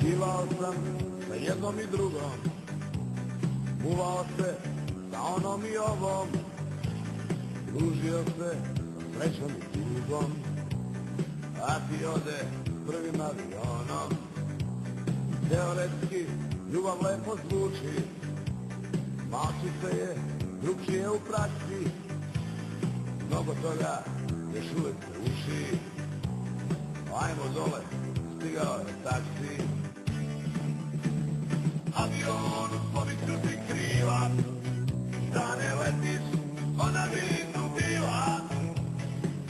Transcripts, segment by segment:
Bivao sam sa jednom i drugom, muvao se sa onom i ovom, družio se sa srećom i tugom, a ti ode prvim avionom. Teoretski ljubav lepo zvuči, malčice je drugčije u praksi, mnogo toga još uvek se uči. Ajmo dole, stigao je taksi. Avion u spomicu ti kriva, da ne letiš, ona vidu bila.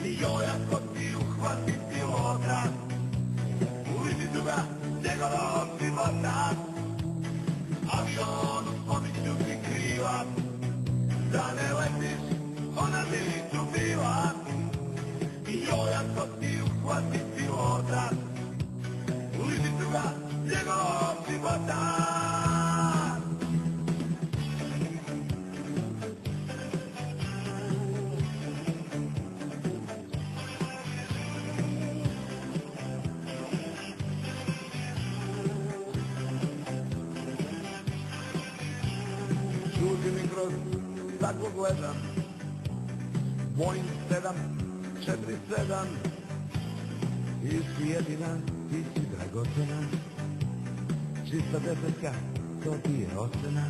I joj, ako ti uhvati pilota, uvidiću ga njegovog života. Avion u spomicu ti kriva, da ne letiš, ona vidu bila. I joj, ako ti uhvati pilota, uvidiću ga njegovog života. Čuži mi kroz staklo gledam, Boeing 747, ti si jedina, ti si dragocena, čista desetka, to ti je ocena.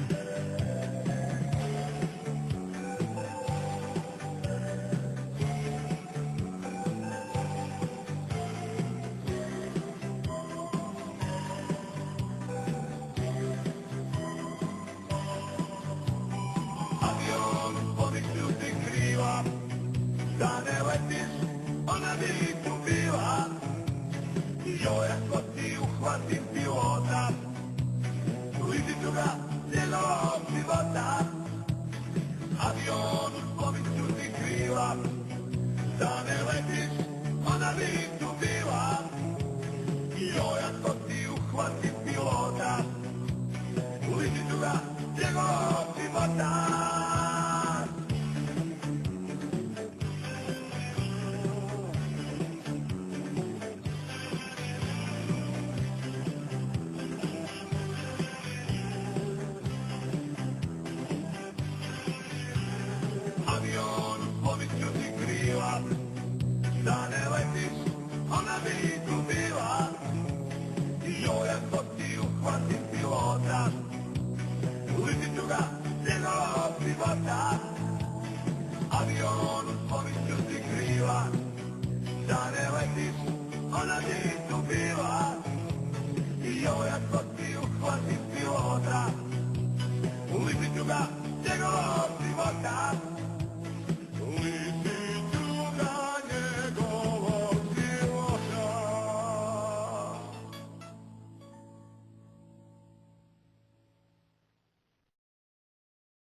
Da ne letiš, ona bi tu bila. I joj, ako ti uhvati pilota, uvidiću ga njegovog života. Avion u spomicu ti krila, da ne letiš, ona bi tu bila. I joj, ako ti uhvati pilota, uvidiću ga njegovog života. Avion u spomicu ti krila, da ne letiš, ona bi tu bila. I joj, ako ti uhvati pilota, uvidiću ga njegovog života. Avion u spomicu ti krila, da ne letiš, ona bi tu bila. I joj, ako